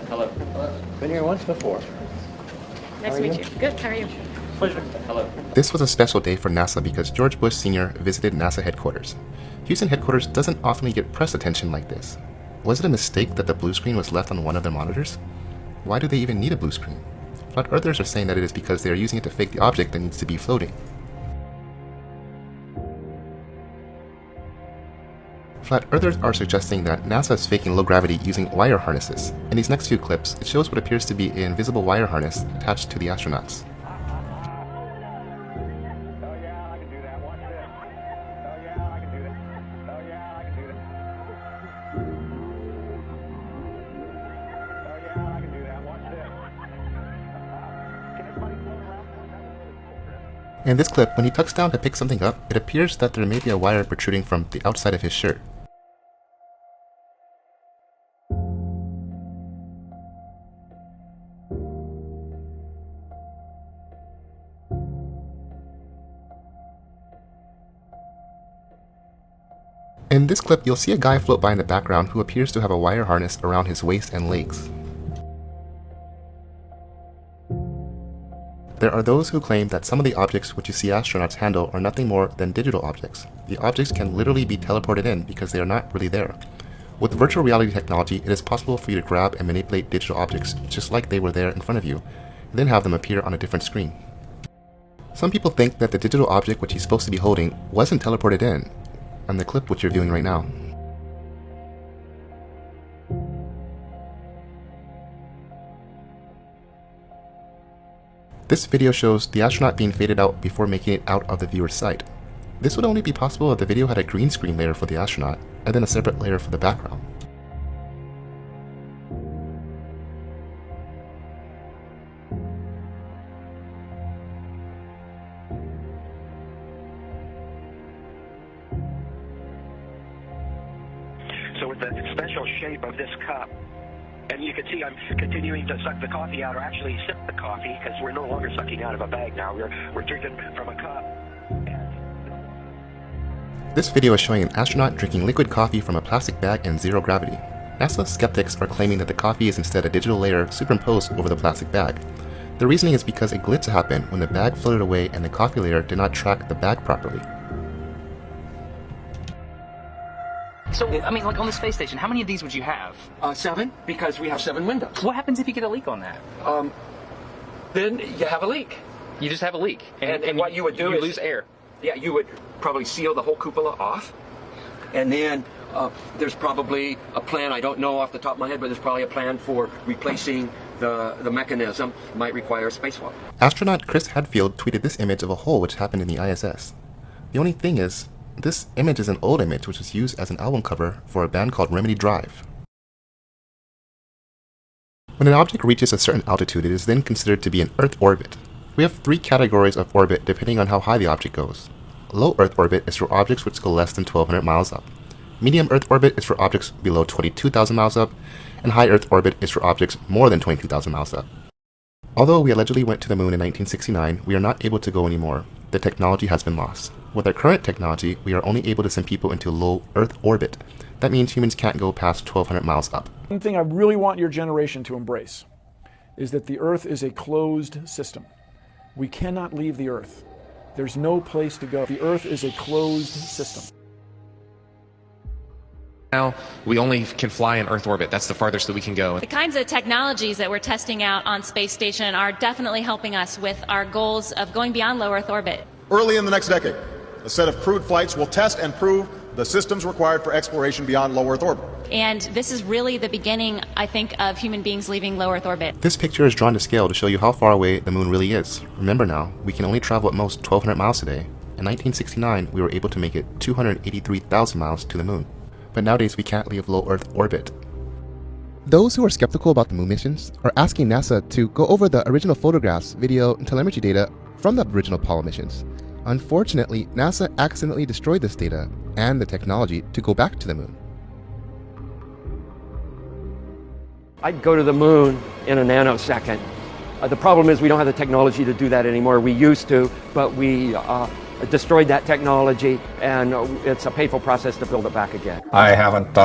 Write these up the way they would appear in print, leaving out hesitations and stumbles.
Hello. Been here once before. Nice to meet you. Good, how are you? Pleasure. Hello. This was a special day for NASA because George Bush Sr. visited NASA headquarters. Houston headquarters doesn't often get press attention like this. Was it a mistake that the blue screen was left on one of their monitors? Why do they even need a blue screen? Flat Earthers are saying that it is because they are using it to fake the object that needs to be floating. Flat Earthers are suggesting that NASA is faking low gravity using wire harnesses. In these next few clips, it shows what appears to be an invisible wire harness attached to the astronauts. In this clip, when he tucks down to pick something up, it appears that there may be a wire protruding from the outside of his shirt. In this clip, you'll see a guy float by in the background who appears to have a wire harness around his waist and legs. There are those who claim that some of the objects which you see astronauts handle are nothing more than digital objects. The objects can literally be teleported in because they are not really there. With virtual reality technology, it is possible for you to grab and manipulate digital objects just like they were there in front of you, and then have them appear on a different screen. Some people think that the digital object which he's supposed to be holding wasn't teleported in, and the clip which you're viewing right now. This video shows the astronaut being faded out before making it out of the viewer's sight. This would only be possible if the video had a green screen layer for the astronaut, and then a separate layer for the background. So with the special shape of this cup, and you can see I'm continuing to suck the coffee out, or actually sip the coffee, because we're no longer sucking out of a bag now. We're drinking from a cup. This video is showing an astronaut drinking liquid coffee from a plastic bag in zero gravity. NASA skeptics are claiming that the coffee is instead a digital layer superimposed over the plastic bag. The reasoning is because a glitch happened when the bag floated away and the coffee layer did not track the bag properly. So, I mean, like on the space station, how many of these would you have? 7, because we have 7 windows. What happens if you get a leak on that? Then you have a leak. You just have a leak. And what you would do is lose air. Yeah, you would probably seal the whole cupola off. And then there's probably a plan, I don't know off the top of my head, but there's probably a plan for replacing the mechanism. It might require a spacewalk. Astronaut Chris Hadfield tweeted this image of a hole which happened in the ISS. The only thing is, this image is an old image which was used as an album cover for a band called Remedy Drive. When an object reaches a certain altitude, it is then considered to be in Earth orbit. We have 3 categories of orbit depending on how high the object goes. Low Earth orbit is for objects which go less than 1,200 miles up. Medium Earth orbit is for objects below 22,000 miles up, and high Earth orbit is for objects more than 22,000 miles up. Although we allegedly went to the moon in 1969, we are not able to go anymore. The technology has been lost. With our current technology, we are only able to send people into low Earth orbit. That means humans can't go past 1,200 miles up. One thing I really want your generation to embrace is that the Earth is a closed system. We cannot leave the Earth. There's no place to go. The Earth is a closed system. Now, we only can fly in Earth orbit. That's the farthest that we can go. The kinds of technologies that we're testing out on space station are definitely helping us with our goals of going beyond low Earth orbit. Early in the next decade, a set of crewed flights will test and prove the systems required for exploration beyond low Earth orbit. And this is really the beginning, I think, of human beings leaving low Earth orbit. This picture is drawn to scale to show you how far away the moon really is. Remember now, we can only travel at most 1,200 miles today. In 1969, we were able to make it 283,000 miles to the moon. But nowadays we can't leave low Earth orbit. Those who are skeptical about the moon missions are asking NASA to go over the original photographs, video, and telemetry data from the original Apollo missions. Unfortunately, NASA accidentally destroyed this data and the technology to go back to the moon. I'd go to the moon in a nanosecond. The problem is we don't have the technology to do that anymore. We used to, but we destroyed that technology, and it's a painful process to build it back again. I haven't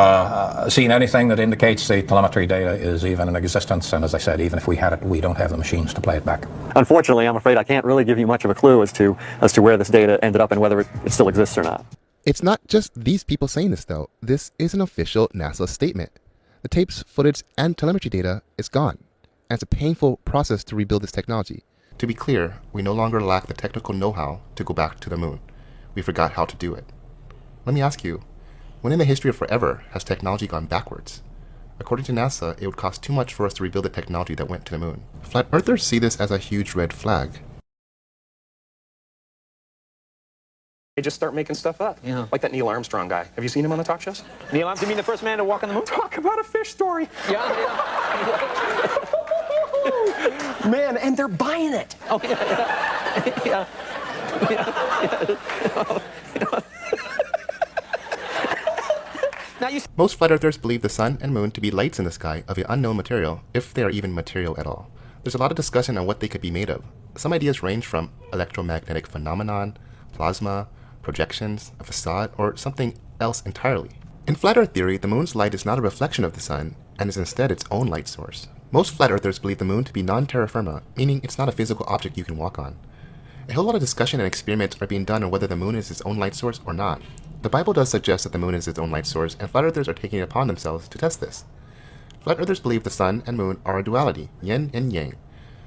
seen anything that indicates the telemetry data is even in existence, and as I said, even if we had it, we don't have the machines to play it back. Unfortunately, I'm afraid I can't really give you much of a clue as to where this data ended up and whether it still exists or not. It's not just these people saying this, though. This is an official NASA statement. The tapes, footage, and telemetry data is gone, and it's a painful process to rebuild this technology. To be clear, we no longer lack the technical know-how to go back to the moon. We forgot how to do it. Let me ask you, when in the history of forever has technology gone backwards? According to NASA, it would cost too much for us to rebuild the technology that went to the moon. Flat Earthers see this as a huge red flag. They just start making stuff up. Yeah. Like that Neil Armstrong guy. Have you seen him on the talk shows? Neil Armstrong, you mean the first man to walk on the moon? Talk about a fish story. Yeah. Man, and they're buying it. Oh, yeah. Now you. Most flat earthers believe the sun and moon to be lights in the sky of an unknown material, if they are even material at all. There's a lot of discussion on what they could be made of. Some ideas range from electromagnetic phenomenon, plasma, projections, a facade, or something else entirely. In flat earth theory, the moon's light is not a reflection of the sun, and is instead its own light source. Most flat earthers believe the moon to be non-terra firma, meaning it's not a physical object you can walk on. A whole lot of discussion and experiments are being done on whether the moon is its own light source or not. The Bible does suggest that the moon is its own light source, and flat earthers are taking it upon themselves to test this. Flat earthers believe the sun and moon are a duality, yin and yang.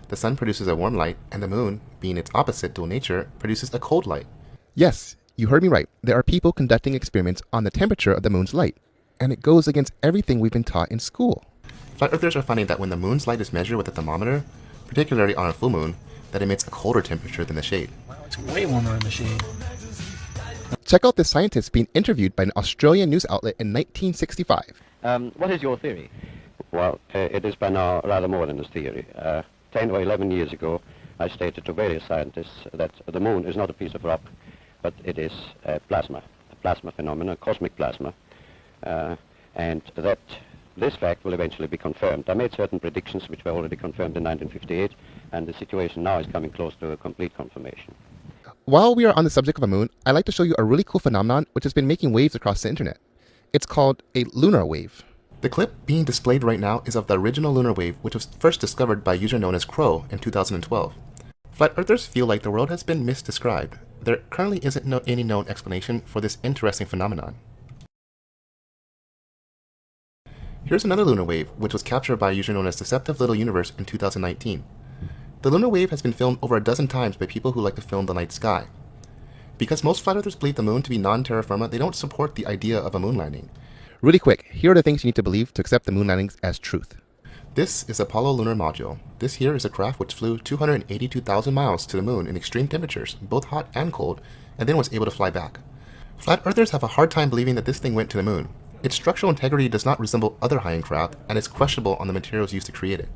The sun produces a warm light, and the moon, being its opposite dual nature, produces a cold light. Yes, you heard me right. There are people conducting experiments on the temperature of the moon's light, and it goes against everything we've been taught in school. Flat earthers are finding that when the moon's light is measured with a thermometer, particularly on a full moon, that emits a colder temperature than the shade. Wow, it's way warmer in the shade. Check out this scientist being interviewed by an Australian news outlet in 1965. What is your theory? Well, it is by now rather more than a theory. 10 or 11 years ago, I stated to various scientists that the moon is not a piece of rock, but it is a plasma phenomenon, cosmic plasma, and that this fact will eventually be confirmed. I made certain predictions which were already confirmed in 1958, and the situation now is coming close to a complete confirmation. While we are on the subject of the moon, I'd like to show you a really cool phenomenon which has been making waves across the internet. It's called a lunar wave. The clip being displayed right now is of the original lunar wave, which was first discovered by a user known as Crow in 2012. Flat earthers feel like the world has been misdescribed. There currently isn't any known explanation for this interesting phenomenon. Here's another lunar wave, which was captured by a user known as Deceptive Little Universe in 2019. The lunar wave has been filmed over a dozen times by people who like to film the night sky. Because most flat earthers believe the moon to be non-terra firma, they don't support the idea of a moon landing. Really quick, here are the things you need to believe to accept the moon landings as truth. This is Apollo Lunar Module. This here is a craft which flew 282,000 miles to the moon in extreme temperatures, both hot and cold, and then was able to fly back. Flat earthers have a hard time believing that this thing went to the moon. Its structural integrity does not resemble other high-end craft, and is questionable on the materials used to create it.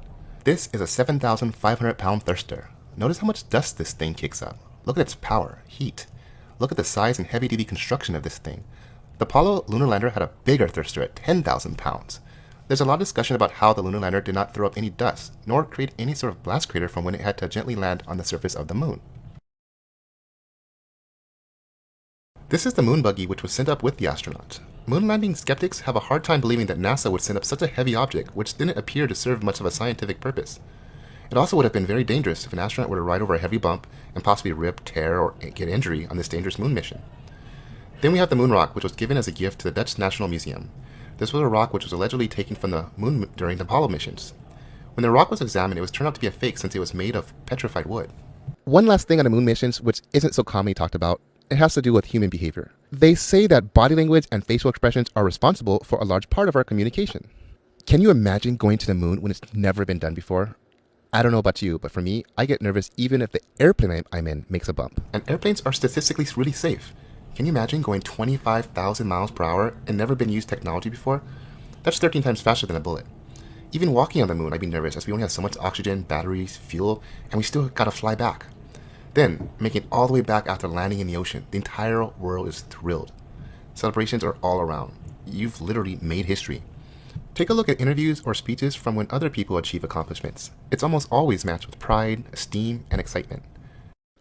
This is a 7,500-pound thruster. Notice how much dust this thing kicks up. Look at its power, heat. Look at the size and heavy-duty construction of this thing. The Apollo lunar lander had a bigger thruster at 10,000 pounds. There's a lot of discussion about how the lunar lander did not throw up any dust, nor create any sort of blast crater from when it had to gently land on the surface of the moon. This is the moon buggy which was sent up with the astronauts. Moon landing skeptics have a hard time believing that NASA would send up such a heavy object which didn't appear to serve much of a scientific purpose. It also would have been very dangerous if an astronaut were to ride over a heavy bump and possibly rip, tear, or get injury on this dangerous moon mission. Then we have the moon rock, which was given as a gift to the Dutch National Museum. This was a rock which was allegedly taken from the moon during the Apollo missions. When the rock was examined, it was turned out to be a fake since it was made of petrified wood. One last thing on the moon missions, which isn't so commonly talked about, it has to do with human behavior. They say that body language and facial expressions are responsible for a large part of our communication. Can you imagine going to the moon when it's never been done before? I don't know about you, but for me, I get nervous even if the airplane I'm in makes a bump. And airplanes are statistically really safe. Can you imagine going 25,000 miles per hour and never been used technology before? That's 13 times faster than a bullet. Even walking on the moon, I'd be nervous as we only have so much oxygen, batteries, fuel, and we still gotta fly back. Then, making it all the way back after landing in the ocean, the entire world is thrilled. Celebrations are all around. You've literally made history. Take a look at interviews or speeches from when other people achieve accomplishments. It's almost always matched with pride, esteem, and excitement.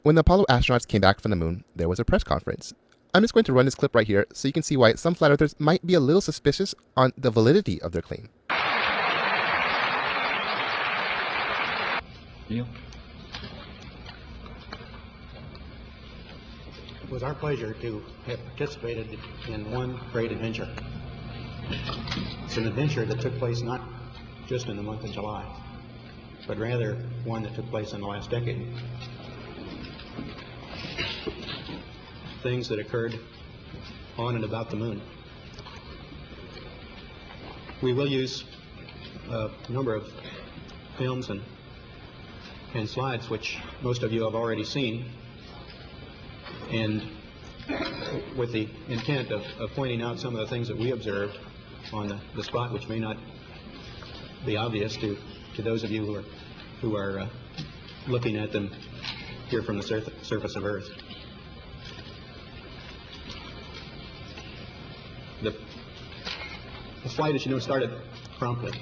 When the Apollo astronauts came back from the moon, there was a press conference. I'm just going to run this clip right here so you can see why some flat earthers might be a little suspicious on the validity of their claim. Neil? It was our pleasure to have participated in one great adventure. It's an adventure that took place not just in the month of July, but rather one that took place in the last decade. Things that occurred on and about the moon. We will use a number of films and slides which most of you have already seen, and with the intent of pointing out some of the things that we observed on the spot, which may not be obvious to those of you who are looking at them here from the surface of Earth. The flight, as you know, started promptly.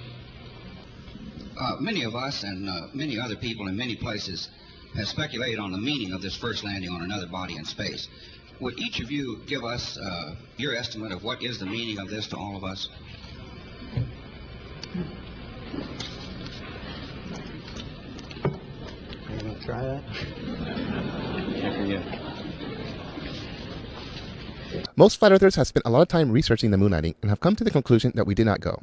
Many of us and many other people in many places have speculated on the meaning of this first landing on another body in space. Would each of you give us your estimate of what is the meaning of this to all of us? You want to try that? Yeah. Most flat earthers have spent a lot of time researching the moon landing and have come to the conclusion that we did not go.